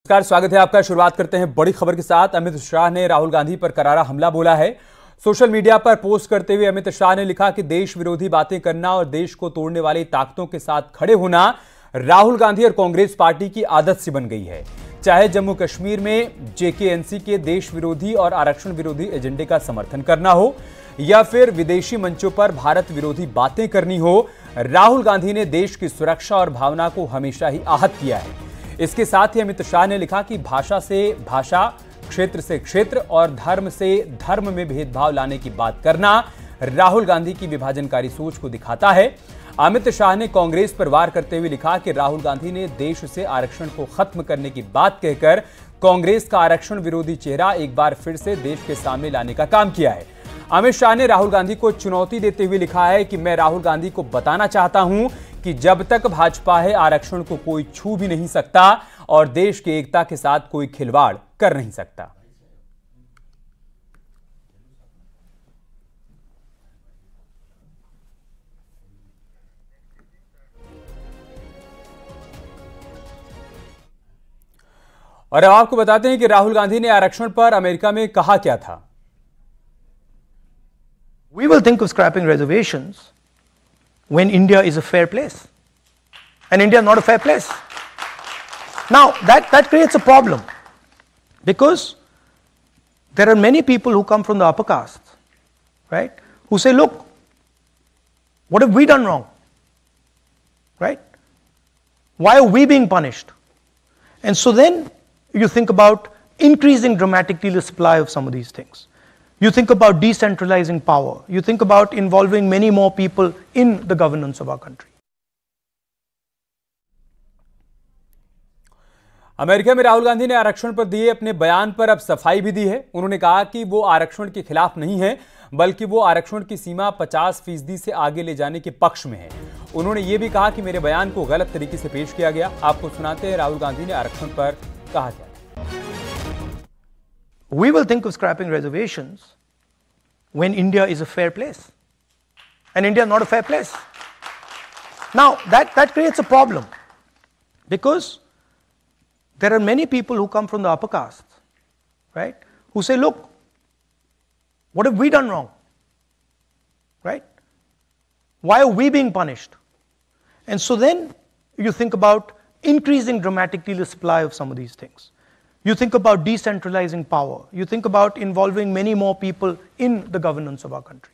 नमस्कार, स्वागत है आपका। शुरुआत करते हैं बड़ी खबर के साथ। अमित शाह ने राहुल गांधी पर करारा हमला बोला है। सोशल मीडिया पर पोस्ट करते हुए अमित शाह ने लिखा कि देश विरोधी बातें करना और देश को तोड़ने वाली ताकतों के साथ खड़े होना राहुल गांधी और कांग्रेस पार्टी की आदत सी बन गई है। चाहे जम्मू कश्मीर में जेकेएनसी के देश विरोधी और आरक्षण विरोधी एजेंडे का समर्थन करना हो या फिर विदेशी मंचों पर भारत विरोधी बातें करनी हो, राहुल गांधी ने देश की सुरक्षा और भावना को हमेशा ही आहत किया है। इसके साथ ही अमित शाह ने लिखा कि भाषा से भाषा, क्षेत्र से क्षेत्र और धर्म से धर्म में भेदभाव लाने की बात करना राहुल गांधी की विभाजनकारी सोच को दिखाता है। अमित शाह ने कांग्रेस पर वार करते हुए लिखा कि राहुल गांधी ने देश से आरक्षण को खत्म करने की बात कहकर कांग्रेस का आरक्षण विरोधी चेहरा एक बार फिर से देश के सामने लाने का काम किया है। अमित शाह ने राहुल गांधी को चुनौती देते हुए लिखा है कि मैं राहुल गांधी को बताना चाहता हूं कि जब तक भाजपा है आरक्षण को कोई छू भी नहीं सकता और देश की एकता के साथ कोई खिलवाड़ कर नहीं सकता। और अब आपको बताते हैं कि राहुल गांधी ने आरक्षण पर अमेरिका में कहा क्या था। We will think of scrapping reservations when India is a fair place. And India is not a fair place. Now, that creates a problem because there are many people who come from the upper castes, right, who say, look, what have we done wrong? Right? Why are we being punished? And so then you think about increasing dramatically the supply of some of these things. You think about decentralizing power. You think about involving many more people in the governance of our country. America में राहुल गांधी ने आरक्षण पर दिए अपने बयान पर अब सफाई भी दी है। उन्होंने कहा कि वो आरक्षण के खिलाफ नहीं है, बल्कि वो आरक्षण की सीमा 50% से आगे ले जाने के पक्ष में है। उन्होंने ये भी कहा कि मेरे बयान को गलत तरीके से पेश किया गया। आपको सुनाते हैं राहुल गांधी ने आरक्षण पर कहा क्या। We will think of scrapping reservations when India is a fair place. And India is not a fair place. Now, that creates a problem because there are many people who come from the upper castes, right, who say, look, what have we done wrong? Right? Why are we being punished? And so then you think about increasing dramatically the supply of some of these things. You think about decentralizing power. You think about involving many more people in the governance of our country.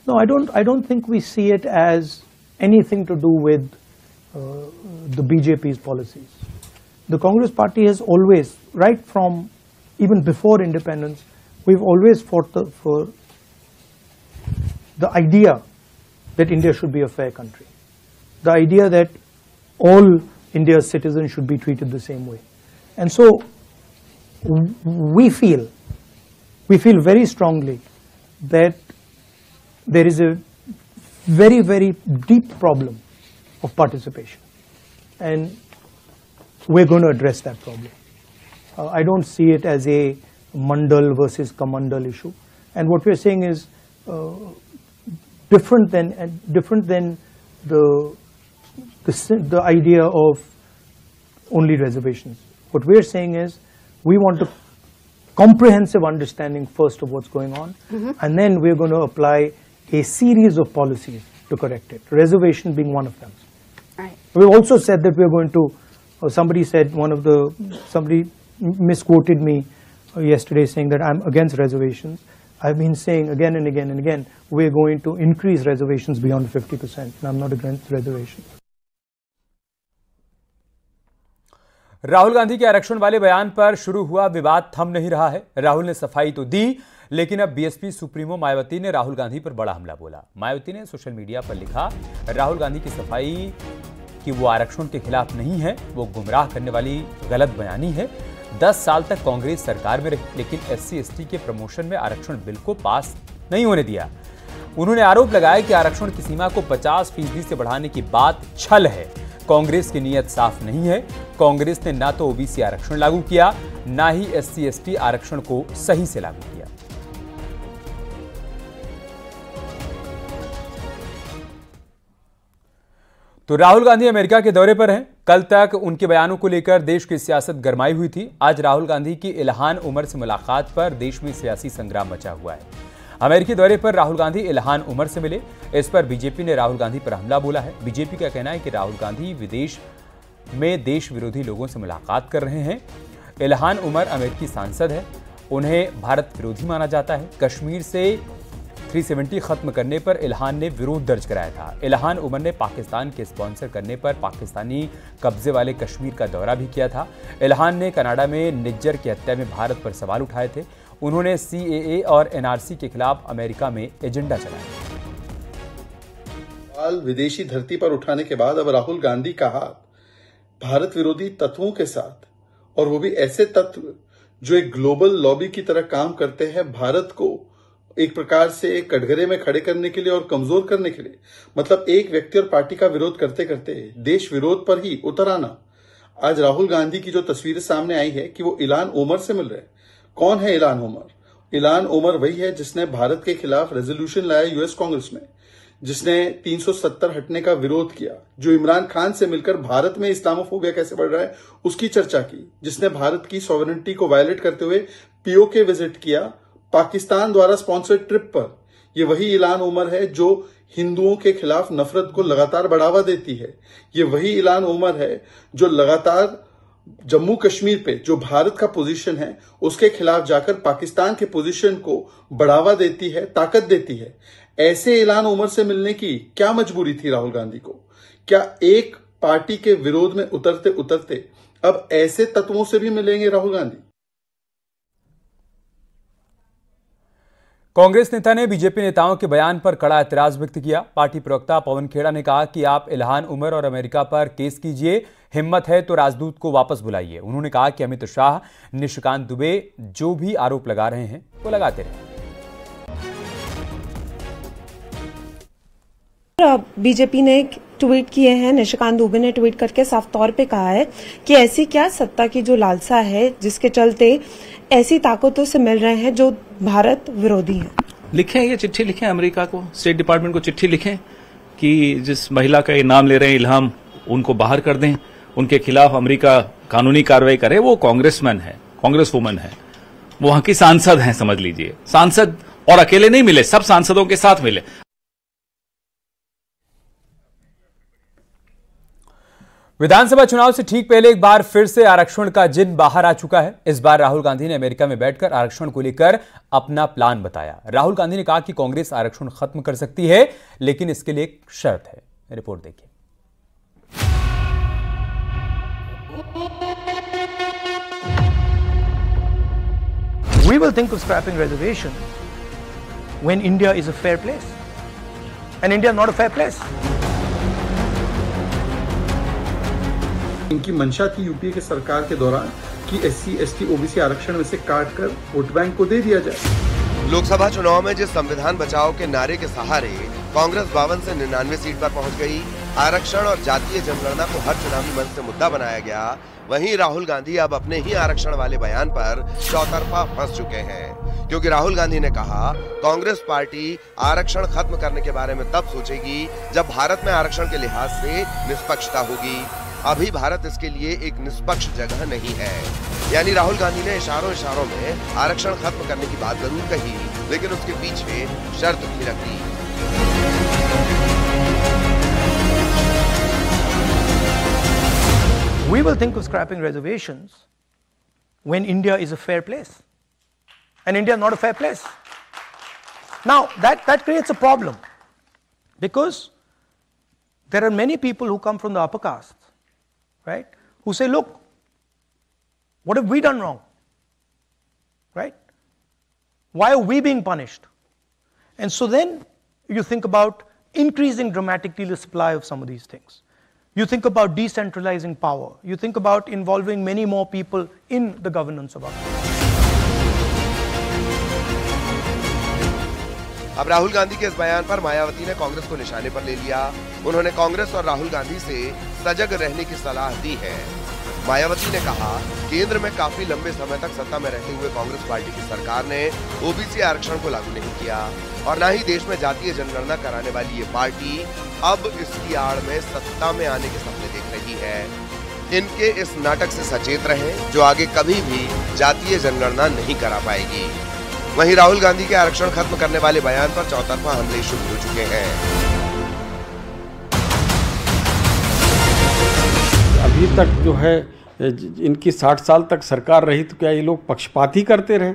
No, I don't think we see it as anything to do with the BJP's policies. The Congress party has always, right from even before independence, we've always fought for the idea that India should be a fair country. The idea that all India's citizens should be treated the same way. And so we feel very strongly that there is a very, very deep problem of participation. And we're going to address that problem. I don't see it as a Mandal versus Kamandal issue. And what we're saying is different than the idea of only reservations. What we're saying is we want a comprehensive understanding first of what's going on, and then we're going to apply a series of policies to correct it, reservation being one of them. Right. We've also said that we're going to, somebody misquoted me yesterday saying that I'm against reservations. I've been saying again and again and again, we're going to increase reservations beyond 50%, and I'm not against reservations. Rahul Gandhi के आरक्षण वाले बयान पर शुरू हुआ विवाद थम नहीं रहा है। राहुल ने सफाई तो दी, लेकिन अब बीएसपी सुप्रीमो मायावती ने राहुल गांधी पर बड़ा हमला बोला। मायावती ने सोशल मीडिया पर लिखा, राहुल गांधी की सफाई कि वो आरक्षण के खिलाफ नहीं है, वो गुमराह करने वाली गलत बयानी है। 10 साल तक कांग्रेस सरकार में रही, लेकिन SC/ST के प्रमोशन में आरक्षण बिल को पास नहीं होने दिया। उन्होंने आरोप लगाया कि आरक्षण की सीमा को 50% से बढ़ाने की बात छल है। कांग्रेस की नीयत साफ नहीं है। कांग्रेस ने ना तो ओबीसी आरक्षण लागू किया, ना ही SC/ST आरक्षण को सही से लागू किया। तो राहुल गांधी अमेरिका के दौरे पर हैं। कल तक उनके बयानों को लेकर देश की सियासत गरमाई हुई थी। आज राहुल गांधी की इल्हान उमर से मुलाकात पर देश में सियासी संग्राम मचा हुआ है। अमेरिकी दौरे पर राहुल गांधी इल्हान उमर से मिले। इस पर बीजेपी ने राहुल गांधी पर हमला बोला है। बीजेपी का कहना है कि राहुल गांधी विदेश में देश विरोधी लोगों से मुलाकात कर रहे हैं। इल्हान उमर अमेरिकी सांसद है, उन्हें भारत विरोधी माना जाता है। कश्मीर से 370 खत्म करने पर इल्हान ने विरोध दर्ज कराया था। इल्हान उमर ने पाकिस्तान के स्पॉन्सर करने पर पाकिस्तानी कब्जे वाले कश्मीर का दौरा भी किया था। इल्हान ने कनाडा में निज्जर की हत्या में भारत पर सवाल उठाए थे। उन्होंने CAA और NRC के खिलाफ अमेरिका में एजेंडा चलाया। सवाल विदेशी धरती पर उठाने के बाद अब राहुल गांधी का हाथ भारत विरोधी तत्वों के साथ, और वो भी ऐसे तत्व जो एक ग्लोबल लॉबी की तरह काम करते हैं, भारत को एक प्रकार से एक कटघरे में खड़े करने के लिए और कमजोर करने के लिए, मतलब एक व्यक्ति और पार्टी का विरोध करते करते देश विरोध पर ही उतर आना। आज राहुल गांधी की जो तस्वीरें सामने आई है कि वो इल्हान उमर से मिल रहे हैं। कौन है इल्हान उमर? इल्हान उमर वही है जिसने भारत के खिलाफ रेजोल्यूशन लाया यूएस कांग्रेस में, जिसने 370 हटने का विरोध किया, जो इमरान खान से मिलकर भारत में इस्लामोफोबिया कैसे बढ़ रहा है उसकी चर्चा की, जिसने भारत की सॉवरेनिटी को वायलेट करते हुए POK विजिट किया पाकिस्तान द्वारा स्पॉन्सर्ड ट्रिप पर। ये वही इल्हान उमर है जो हिंदुओं के खिलाफ नफरत को लगातार बढ़ावा देती है। ये वही इल्हान उमर है जो लगातार जम्मू कश्मीर पे जो भारत का पोजीशन है उसके खिलाफ जाकर पाकिस्तान के पोजीशन को बढ़ावा देती है, ताकत देती है। ऐसे इल्हान उमर से मिलने की क्या मजबूरी थी राहुल गांधी को? क्या एक पार्टी के विरोध में उतरते उतरते अब ऐसे तत्वों से भी मिलेंगे राहुल गांधी? कांग्रेस नेता ने बीजेपी नेताओं के बयान पर कड़ा एतराज व्यक्त किया। पार्टी प्रवक्ता पवन खेड़ा ने कहा कि आप इल्हान उमर और अमेरिका पर केस कीजिए, हिम्मत है तो राजदूत को वापस बुलाइए। उन्होंने कहा कि अमित शाह, निशिकांत दुबे जो भी आरोप लगा रहे हैं वो लगाते रहे। बीजेपी ने ट्वीट किए हैं, निशिकांत दुबे ने ट्वीट करके साफ तौर पे कहा है कि ऐसी क्या सत्ता की जो लालसा है जिसके चलते ऐसी ताकतों से मिल रहे हैं जो भारत विरोधी हैं। लिखें, ये चिट्ठी लिखें अमेरिका को, स्टेट डिपार्टमेंट को चिट्ठी लिखें कि जिस महिला का ये नाम ले रहे हैं इल्हाम, उनको बाहर कर दें, उनके खिलाफ अमेरिका कानूनी कार्रवाई करे। वो कांग्रेसमैन है, कांग्रेस वुमन है, वहां की सांसद हैं, समझ लीजिए। सांसद और अकेले नहीं मिले, सब सांसदों के साथ मिले। विधानसभा चुनाव से ठीक पहले एक बार फिर से आरक्षण का जिन बाहर आ चुका है। इस बार राहुल गांधी ने अमेरिका में बैठकर आरक्षण को लेकर अपना प्लान बताया। राहुल गांधी ने कहा कि कांग्रेस आरक्षण खत्म कर सकती है, लेकिन इसके लिए एक शर्त है। रिपोर्ट देखिए। We will think of scrapping reservation when India is a fair place, and India not a fair place. इनकी मंशा थी यूपीए के सरकार के दौरान कि SC, ST, OBC आरक्षण में से काट कर वोट बैंक को दे दिया जाए। लोकसभा चुनाव में जिस संविधान बचाओ के नारे के सहारे कांग्रेस 52 से 99 सीट पर पहुंच गई, आरक्षण और जातीय जनगणना को हर चुनावी मंच से मुद्दा बनाया गया, वहीं राहुल गांधी अब अपने ही आरक्षण वाले बयान पर चौतरफा फंस चुके हैं। क्योंकि राहुल गांधी ने कहा, कांग्रेस पार्टी आरक्षण खत्म करने के बारे में तब सोचेगी जब भारत में आरक्षण के लिहाज से निष्पक्षता होगी। अभी भारत इसके लिए एक निष्पक्ष जगह नहीं है। यानी राहुल गांधी ने इशारों में आरक्षण खत्म करने की बात जरूर कही, लेकिन उसके पीछे शर्त भी रख दी। We will think of scrapping reservations when India is a fair place, and India not a fair place. Now that creates a problem, because there are many people who come from the upper caste, right, who say, look, what have we done wrong, right? Why are we being punished? And so then you think about increasing dramatically the supply of some of these things. You think about decentralizing power. You think about involving many more people in the governance of our country. अब राहुल गांधी के इस बयान पर मायावती ने कांग्रेस को निशाने पर ले लिया। उन्होंने कांग्रेस और राहुल गांधी से सजग रहने की सलाह दी है। मायावती ने कहा, केंद्र में काफी लंबे समय तक सत्ता में रहते हुए कांग्रेस पार्टी की सरकार ने ओबीसी आरक्षण को लागू नहीं किया और न ही देश में जातीय जनगणना कराने वाली ये पार्टी अब इसकी आड़ में सत्ता में आने के सपने देख रही है। इनके इस नाटक से सचेत रहें, जो आगे कभी भी जातीय जनगणना नहीं करा पाएगी। वहीं राहुल गांधी के आरक्षण खत्म करने वाले बयान पर चौतरफा हमले शुरू हो चुके हैं। अभी तक जो है इनकी 60 साल तक सरकार रही, तो क्या ये लोग पक्षपात ही करते रहे?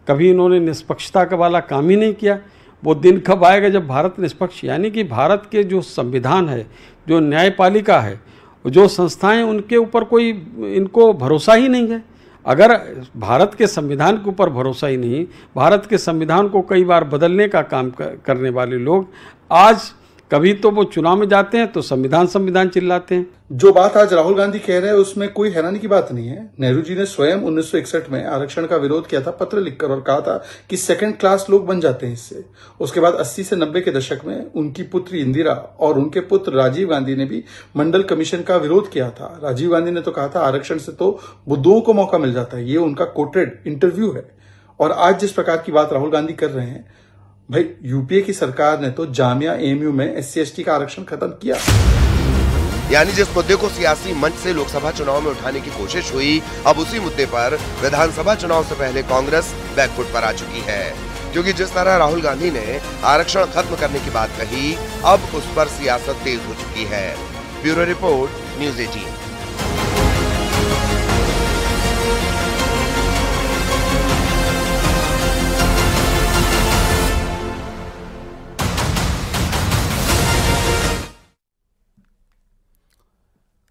कभी इन्होंने निष्पक्षता का वाला काम ही नहीं किया। वो दिन कब आएगा जब भारत निष्पक्ष, यानी कि भारत के जो संविधान है, जो न्यायपालिका है, जो संस्थाएं, उनके ऊपर कोई इनको भरोसा ही नहीं है। अगर भारत के संविधान के ऊपर भरोसा ही नहीं, भारत के संविधान को कई बार बदलने का काम करने वाले लोग आज कभी तो वो चुनाव में जाते हैं तो संविधान चिल्लाते हैं। जो बात आज राहुल गांधी कह रहे हैं उसमें कोई हैरानी की बात नहीं है। नेहरू जी ने स्वयं 1961 में आरक्षण का विरोध किया था पत्र लिखकर, और कहा था कि सेकंड क्लास लोग बन जाते हैं इससे। उसके बाद 80 से 90 के दशक में उनकी पुत्री इंदिरा और उनके पुत्र राजीव गांधी ने भी मंडल कमीशन का विरोध किया था। राजीव गांधी ने तो कहा था आरक्षण से तो बुद्धुओं को मौका मिल जाता है। ये उनका कोटेड इंटरव्यू है। और आज जिस प्रकार की बात राहुल गांधी कर रहे हैं, भाई यूपीए की सरकार ने तो जामिया एएमयू में SC/ST का आरक्षण खत्म किया। यानी जिस मुद्दे को सियासी मंच से लोकसभा चुनाव में उठाने की कोशिश हुई, अब उसी मुद्दे पर विधानसभा चुनाव से पहले कांग्रेस बैकफुट पर आ चुकी है। क्योंकि जिस तरह राहुल गांधी ने आरक्षण खत्म करने की बात कही, अब उस पर सियासत तेज हो चुकी है। Bureau report, news 18।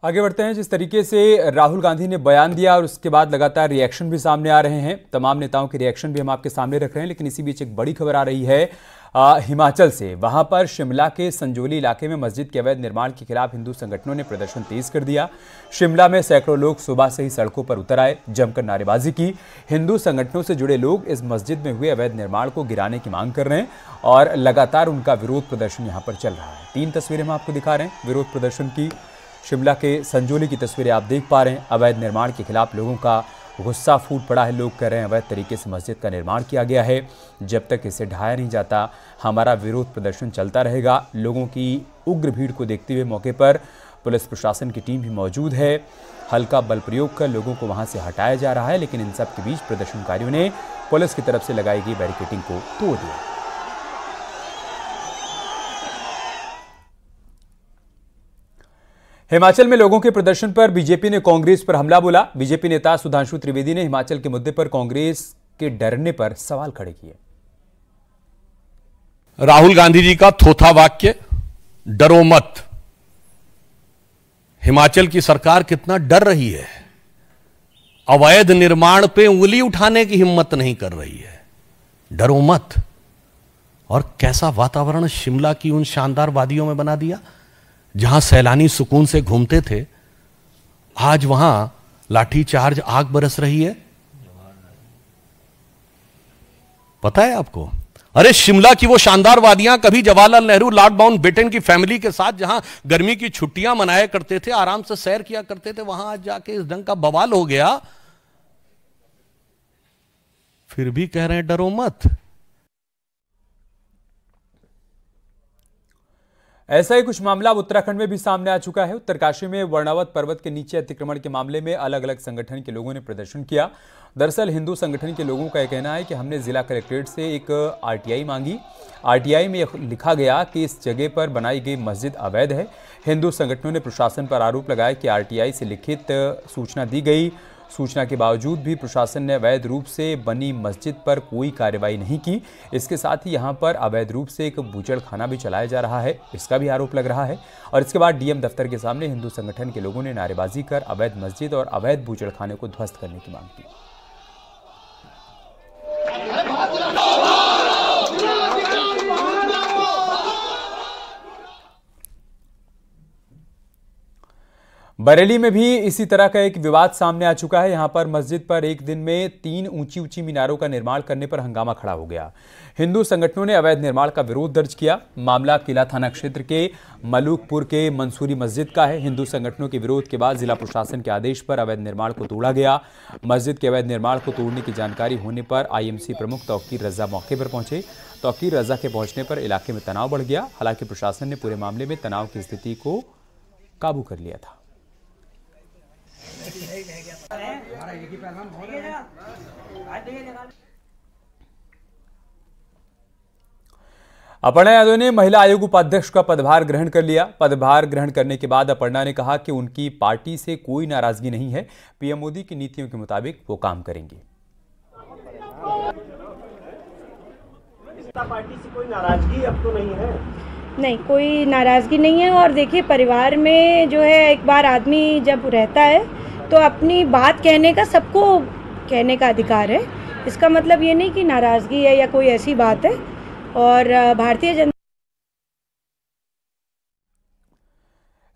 आगे बढ़ते हैं। जिस तरीके से राहुल गांधी ने बयान दिया और उसके बाद लगातार रिएक्शन भी सामने आ रहे हैं, तमाम नेताओं के रिएक्शन भी हम आपके सामने रख रहे हैं। लेकिन इसी बीच एक बड़ी खबर आ रही है हिमाचल से। वहां पर शिमला के संजौली इलाके में मस्जिद के अवैध निर्माण के खिलाफ हिंदू संगठनों ने प्रदर्शन तेज कर दिया। शिमला में सैकड़ों लोग सुबह से ही सड़कों पर उतर आए, जमकर नारेबाजी की। हिंदू संगठनों से जुड़े लोग इस मस्जिद में हुए अवैध निर्माण को गिराने की मांग कर रहे हैं और लगातार उनका विरोध प्रदर्शन यहाँ पर चल रहा है। 3 तस्वीरें हम आपको दिखा रहे हैं विरोध प्रदर्शन की। शिमला के संजौली की तस्वीरें आप देख पा रहे हैं। अवैध निर्माण के खिलाफ लोगों का गुस्सा फूट पड़ा है। लोग कह रहे हैं अवैध तरीके से मस्जिद का निर्माण किया गया है, जब तक इसे ढाया नहीं जाता हमारा विरोध प्रदर्शन चलता रहेगा। लोगों की उग्र भीड़ को देखते हुए मौके पर पुलिस प्रशासन की टीम भी मौजूद है। हल्का बल प्रयोग कर लोगों को वहां से हटाया जा रहा है, लेकिन इन सब के बीच प्रदर्शनकारियों ने पुलिस की तरफ से लगाई गई बैरिकेडिंग को तोड़ दिया। हिमाचल में लोगों के प्रदर्शन पर बीजेपी ने कांग्रेस पर हमला बोला। बीजेपी नेता सुधांशु त्रिवेदी ने हिमाचल के मुद्दे पर कांग्रेस के डरने पर सवाल खड़े किए। राहुल गांधी जी का थोथा वाक्य, डरो मत। हिमाचल की सरकार कितना डर रही है, अवैध निर्माण पे उंगली उठाने की हिम्मत नहीं कर रही है। डरो मत। और कैसा वातावरण शिमला की उन शानदार वादियों में बना दिया जहां सैलानी सुकून से घूमते थे। आज वहां लाठीचार्ज, आग बरस रही है। पता है आपको? अरे शिमला की वो शानदार वादियां कभी जवाहरलाल नेहरू, लॉर्ड माउंटबेटन की फैमिली के साथ जहां गर्मी की छुट्टियां मनाया करते थे, आराम से सैर किया करते थे, वहां आज जाके इस ढंग का बवाल हो गया, फिर भी कह रहे हैं डरो मत। ऐसा ही कुछ मामला उत्तराखंड में भी सामने आ चुका है। उत्तरकाशी में वर्णावत पर्वत के नीचे अतिक्रमण के मामले में अलग अलग संगठन के लोगों ने प्रदर्शन किया। दरअसल हिंदू संगठन के लोगों का यह कहना है कि हमने जिला कलेक्ट्रेट से एक आरटीआई मांगी। आरटीआई में लिखा गया कि इस जगह पर बनाई गई मस्जिद अवैध है। हिंदू संगठनों ने प्रशासन पर आरोप लगाया कि आरटीआई से लिखित सूचना दी गई, सूचना के बावजूद भी प्रशासन ने अवैध रूप से बनी मस्जिद पर कोई कार्रवाई नहीं की। इसके साथ ही यहां पर अवैध रूप से एक बूचड़खाना भी चलाया जा रहा है, इसका भी आरोप लग रहा है। और इसके बाद डीएम दफ्तर के सामने हिंदू संगठन के लोगों ने नारेबाजी कर अवैध मस्जिद और अवैध बूचड़खाने को ध्वस्त करने की मांग की। बरेली में भी इसी तरह का एक विवाद सामने आ चुका है। यहां पर मस्जिद पर एक दिन में 3 ऊंची मीनारों का निर्माण करने पर हंगामा खड़ा हो गया। हिंदू संगठनों ने अवैध निर्माण का विरोध दर्ज किया। मामला किला थाना क्षेत्र के मलूकपुर के मंसूरी मस्जिद का है। हिंदू संगठनों के विरोध के बाद जिला प्रशासन के आदेश पर अवैध निर्माण को तोड़ा गया। मस्जिद के अवैध निर्माण को तोड़ने की जानकारी होने पर आईएमसी प्रमुख तौकीर रजा मौके पर पहुंचे। तौकीर रजा के पहुंचने पर इलाके में तनाव बढ़ गया। हालांकि प्रशासन ने पूरे मामले में तनाव की स्थिति को काबू कर लिया था। अपर्णा यादव ने महिला आयोग उपाध्यक्ष का पदभार ग्रहण कर लिया। पदभार ग्रहण करने के बाद अपर्णा ने कहा कि उनकी पार्टी से कोई नाराजगी नहीं है, पीएम मोदी की नीतियों के मुताबिक वो काम करेंगी। पार्टी से कोई नाराजगी अब तो नहीं है? नहीं, कोई नाराजगी नहीं है। और देखिए, परिवार में जो है, एक बार आदमी जब रहता है तो अपनी बात कहने का, सबको कहने का अधिकार है। इसका मतलब ये नहीं कि नाराजगी है या कोई ऐसी बात है। और भारतीय जनता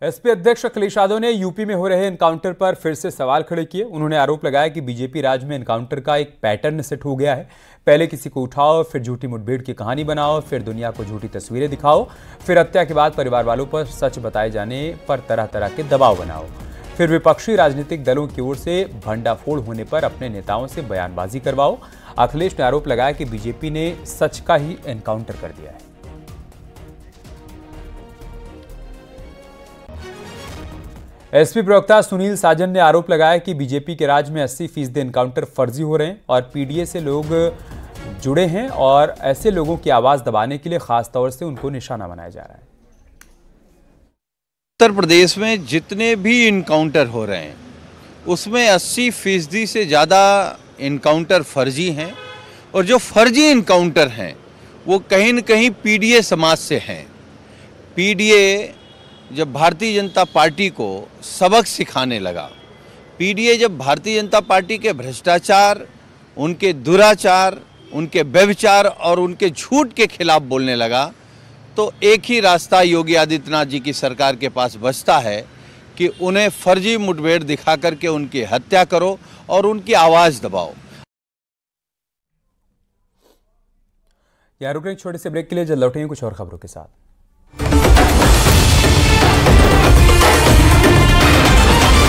एसपी अध्यक्ष अखिलेश यादव ने यूपी में हो रहे एनकाउंटर पर फिर से सवाल खड़े किए। उन्होंने आरोप लगाया कि बीजेपी राज में एनकाउंटर का एक पैटर्न सेट हो गया है। पहले किसी को उठाओ, फिर झूठी मुठभेड़ की कहानी बनाओ, फिर दुनिया को झूठी तस्वीरें दिखाओ, फिर हत्या के बाद परिवार वालों पर सच बताए जाने पर तरह तरह के दबाव बनाओ, फिर विपक्षी राजनीतिक दलों की ओर से भंडाफोड़ होने पर अपने नेताओं से बयानबाजी करवाओ। अखिलेश ने आरोप लगाया कि बीजेपी ने सच का ही एनकाउंटर कर दिया है। एसपी प्रवक्ता सुनील साजन ने आरोप लगाया कि बीजेपी के राज में 80% एनकाउंटर फर्जी हो रहे हैं और पीडीए से लोग जुड़े हैं और ऐसे लोगों की आवाज दबाने के लिए खास तौर से उनको निशाना बनाया जा रहा है। उत्तर प्रदेश में जितने भी इनकाउंटर हो रहे हैं उसमें 80% से ज़्यादा इनकाउंटर फर्जी हैं और जो फर्जी इनकाउंटर हैं वो कहीं न कहीं पीडीए समाज से हैं। पीडीए जब भारतीय जनता पार्टी को सबक सिखाने लगा, पीडीए जब भारतीय जनता पार्टी के भ्रष्टाचार, उनके दुराचार, उनके व्यभिचार और उनके झूठ के खिलाफ बोलने लगा, तो एक ही रास्ता योगी आदित्यनाथ जी की सरकार के पास बचता है कि उन्हें फर्जी मुठभेड़ दिखा करके उनकी हत्या करो और उनकी आवाज़ दबाओ। यहाँ रुक रहे छोटे से ब्रेक के लिए, जल्द लौटेंगे कुछ और खबरों के साथ।